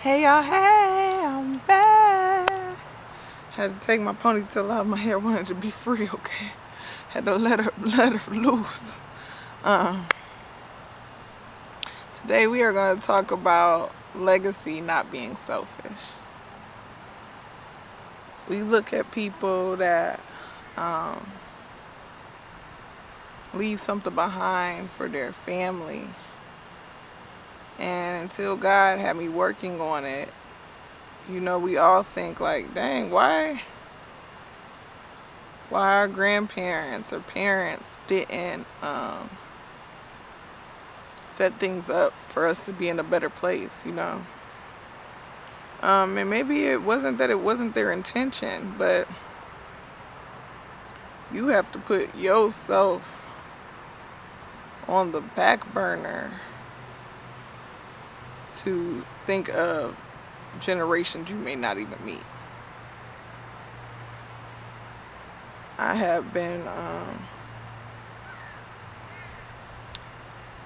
Hey y'all, hey, I'm back. Had to take my ponytail out. My hair wanted to be free, okay? Had to let her loose. Um, Today we are going to talk about legacy not being selfish. We look at people that leave something behind for their family. And until God had me working on it, we all think like, dang, why our grandparents or parents didn't set things up for us to be in a better place, and maybe it wasn't that it wasn't their intention, but you have to put yourself on the back burner to think of generations you may not even meet. I have been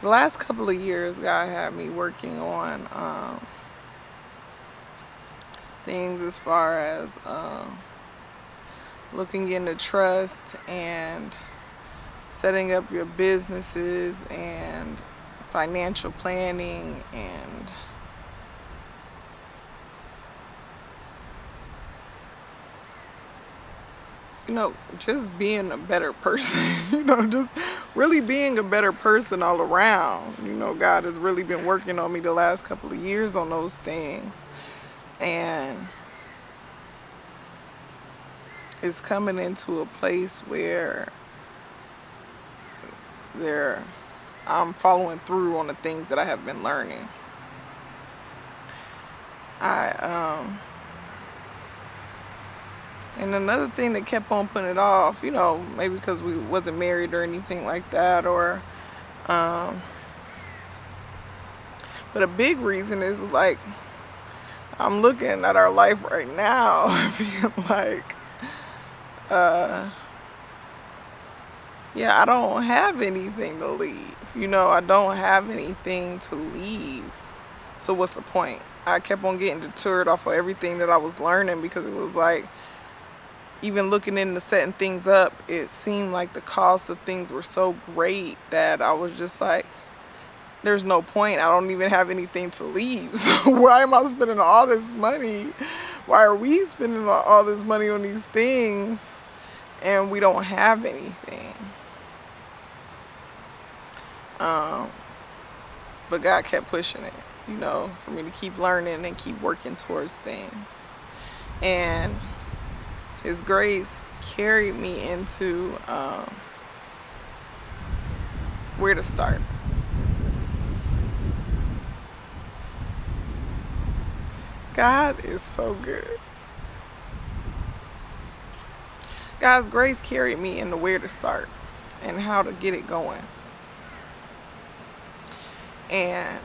the last couple of years, God had me working on things as far as looking into trust and setting up your businesses and financial planning and just being a better person, just really being a better person all around. God has really been working on me the last couple of years on those things. And it's coming into a place where I'm following through on the things that I have been learning. And another thing that kept on putting it off, maybe because we wasn't married or anything like that, or but a big reason is like I'm looking at our life right now and being like, I don't have anything to leave. I don't have anything to leave. So what's the point? I kept on getting deterred off of everything that I was learning, because it was like, even looking into setting things up, it seemed like the cost of things were so great that I was just like, there's no point. I don't even have anything to leave. So why am I spending all this money? Why are we spending all this money on these things and we don't have anything? But God kept pushing it, for me to keep learning and keep working towards things. And His grace carried me into where to start. God is so good. God's grace carried me into where to start and how to get it going. And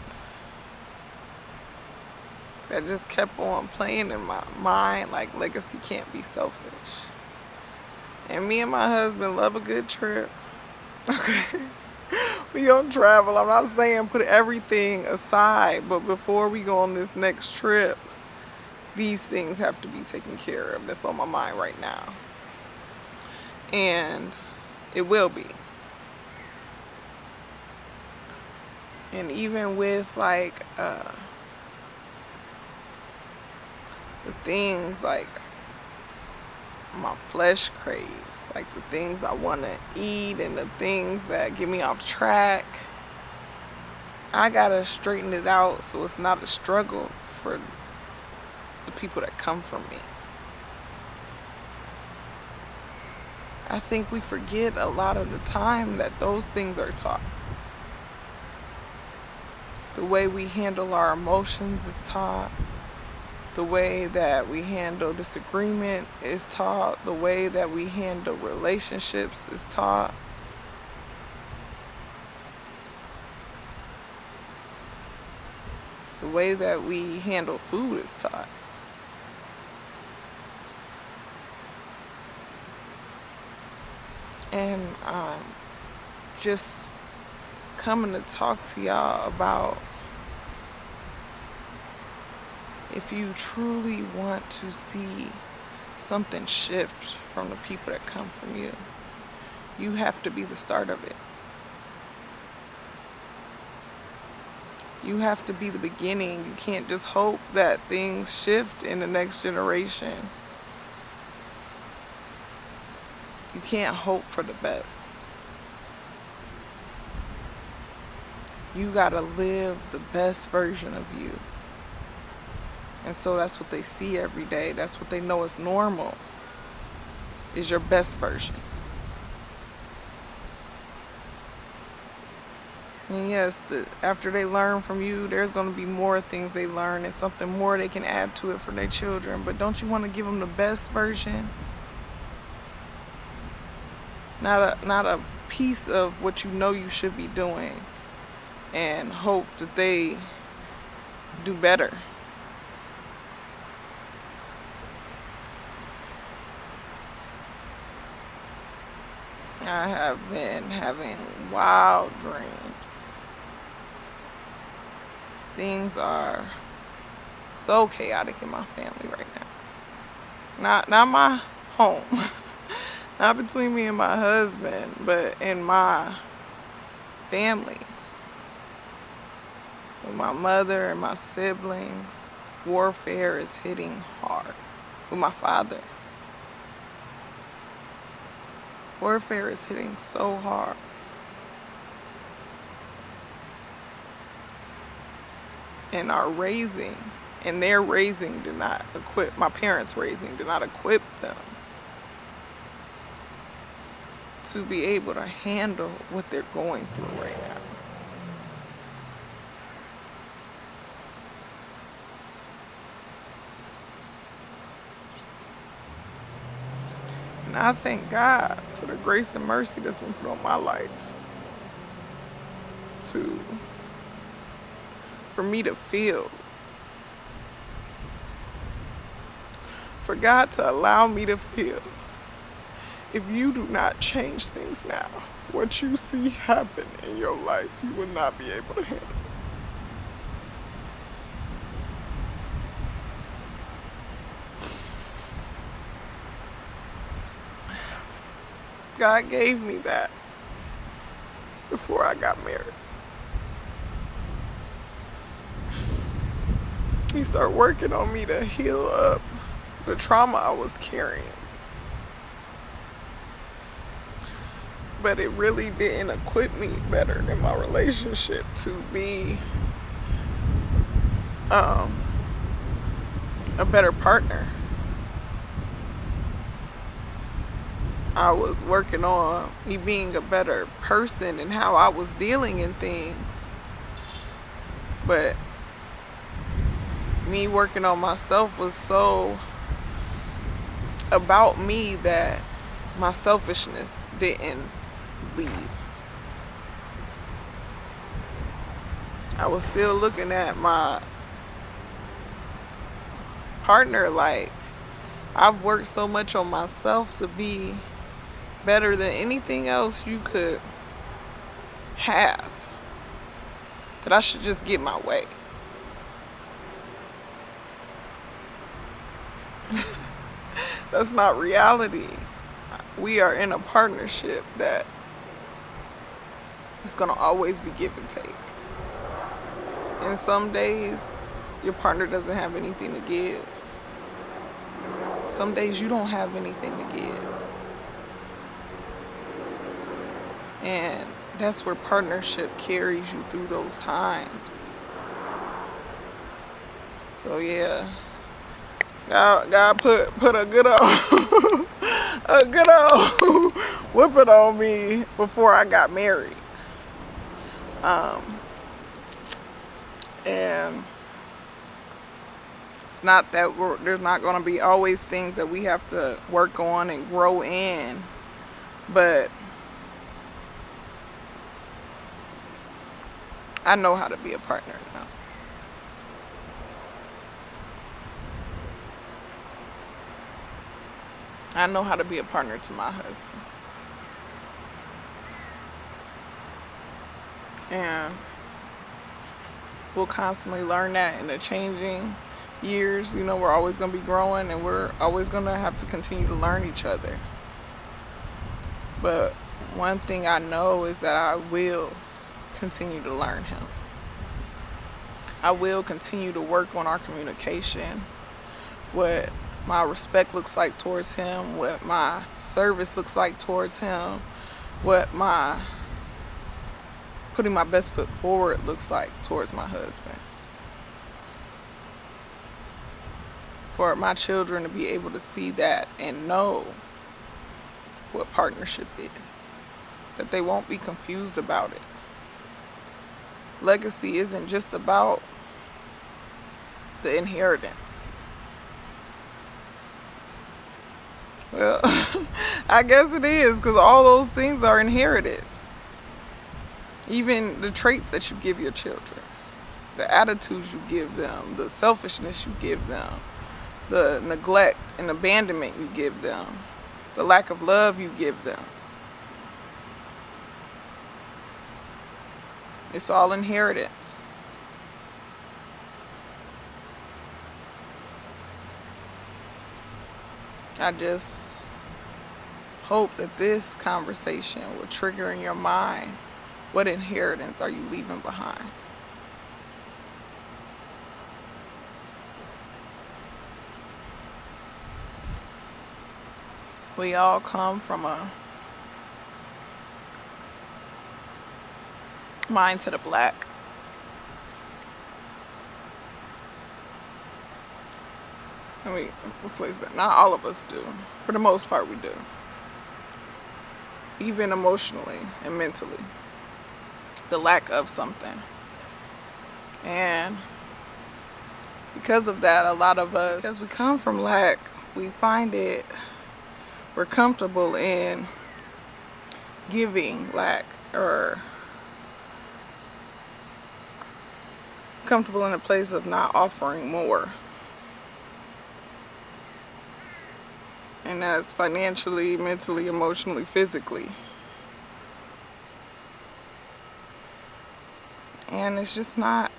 that just kept on playing in my mind, like legacy can't be selfish. And me and my husband love a good trip. Okay. We gonna travel. I'm not saying put everything aside, but before we go on this next trip, these things have to be taken care of. That's on my mind right now. And it will be. And even with like the things like my flesh craves, like the things I want to eat and the things that get me off track, I gotta straighten it out so it's not a struggle for the people that come from me. I think we forget a lot of the time that those things are taught. The way we handle our emotions is taught. The way that we handle disagreement is taught. The way that we handle relationships is taught. The way that we handle food is taught. And just coming to talk to y'all about, If you truly want to see something shift from the people that come from you, you have to be the start of it. You have to be the beginning. You can't just hope that things shift in the next generation. You can't hope for the best. You gotta live the best version of you. And so that's what they see every day. That's what they know is normal, is your best version. And yes, after they learn from you, there's going to be more things they learn and something more they can add to it for their children. But don't you want to give them the best version? Not a piece of what you know you should be doing, and hope that they do better. I have been having wild dreams. Things are so chaotic in my family right now. Not my home. Not between me and my husband, but in my family. With my mother and my siblings, warfare is hitting hard. With my father, warfare is hitting so hard. And our raising, and their raising did not equip, my parents' raising did not equip them to be able to handle what they're going through right now. And I thank God for the grace and mercy that's been put on my life for me to feel, for God to allow me to feel. If you do not change things now, what you see happen in your life, you will not be able to handle. God gave me that before I got married. He started working on me to heal up the trauma I was carrying. But it really didn't equip me better in my relationship to be a better partner. I was working on me being a better person and how I was dealing in things. But me working on myself was so about me that my selfishness didn't leave. I was still looking at my partner like, I've worked so much on myself to be better than anything else you could have, that I should just get my way. That's not reality. We are in a partnership that is going to always be give and take. And some days your partner doesn't have anything to give. Some days you don't have anything to give. And that's where partnership carries you through those times. So yeah, God put a good old a good old whipping on me before I got married. And it's not that there's not going to be always things that we have to work on and grow in, but I know how to be a partner now. I know how to be a partner to my husband. And we'll constantly learn that in the changing years, we're always going to be growing, and we're always going to have to continue to learn each other. But one thing I know is that I will continue to learn him. I will continue to work on our communication, what my respect looks like towards him, what my service looks like towards him, what my putting my best foot forward looks like towards my husband. For my children to be able to see that and know what partnership is, that they won't be confused about it. Legacy isn't just about the inheritance. Well, I guess it is, because all those things are inherited. Even the traits that you give your children, the attitudes you give them, the selfishness you give them, the neglect and abandonment you give them, the lack of love you give them. It's all inheritance. I just hope that this conversation will trigger in your mind, what inheritance are you leaving behind? We all come from a mindset of lack. Let me replace that. Not all of us do. For the most part, we do. Even emotionally and mentally. The lack of something. And because of that, a lot of us, because we come from lack, we're comfortable in giving lack, or comfortable in a place of not offering more. And that's financially, mentally, emotionally, physically. And it's just not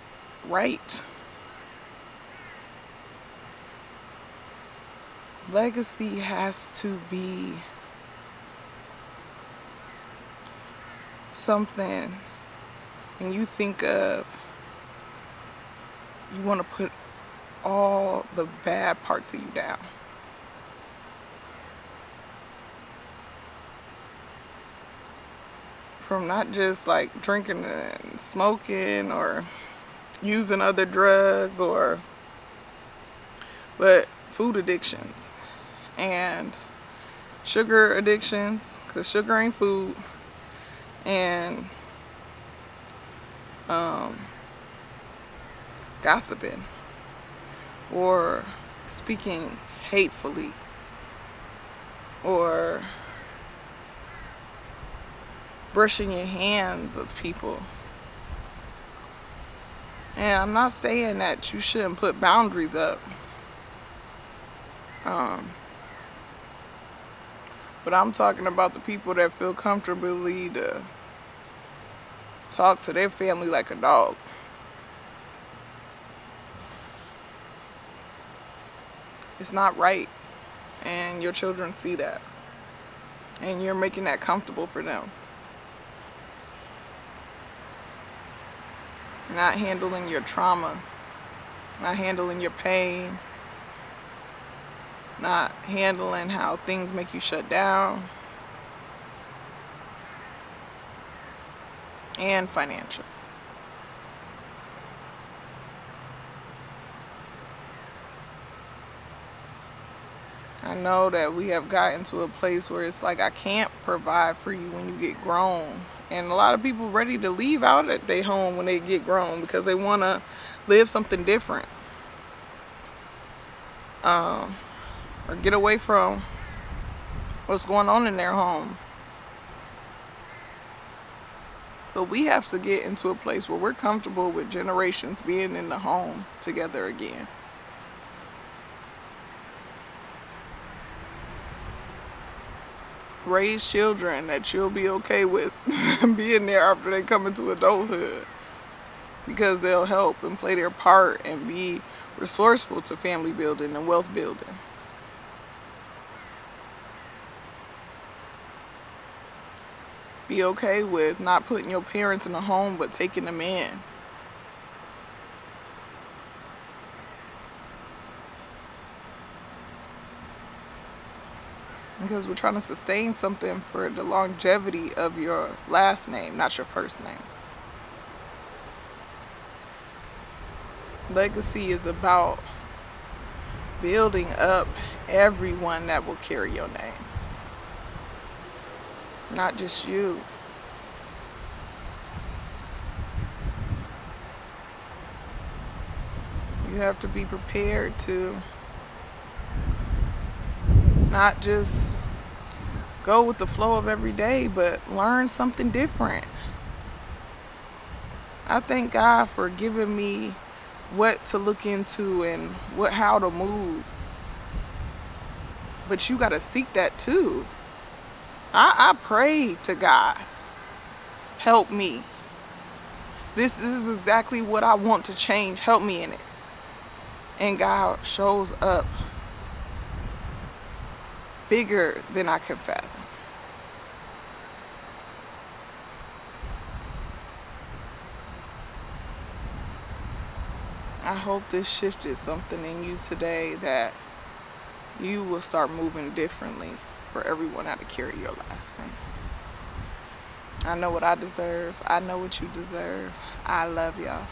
right. Legacy has to be something, when you think of, you want to put all the bad parts of you down. From not just like drinking and smoking or using other drugs, but food addictions and sugar addictions, because sugar ain't food, and gossiping or speaking hatefully or brushing your hands of people. And I'm not saying that you shouldn't put boundaries up. But I'm talking about the people that feel comfortably to talk to their family like a dog. It's not right. And your children see that. And you're making that comfortable for them. Not handling your trauma. Not handling your pain. Not handling how things make you shut down. And financial. I know that we have gotten to a place where it's like, I can't provide for you when you get grown. And a lot of people ready to leave out at their home when they get grown because they want to live something different. Or get away from what's going on in their home. But we have to get into a place where we're comfortable with generations being in the home together again. Raise children that you'll be okay with being there after they come into adulthood, because they'll help and play their part and be resourceful to family building and wealth building. Be okay with not putting your parents in a home, but taking them in. Because we're trying to sustain something for the longevity of your last name, not your first name. Legacy is about building up everyone that will carry your name. Not just you. You have to be prepared to not just go with the flow of every day, but learn something different. I thank God for giving me what to look into and how to move. But you got to seek that too. I prayed to God, help me. This is exactly what I want to change. Help me in it. And God shows up bigger than I can fathom. I hope this shifted something in you today, that you will start moving differently for everyone how to carry your last name. I know what I deserve. I know what you deserve. I love y'all.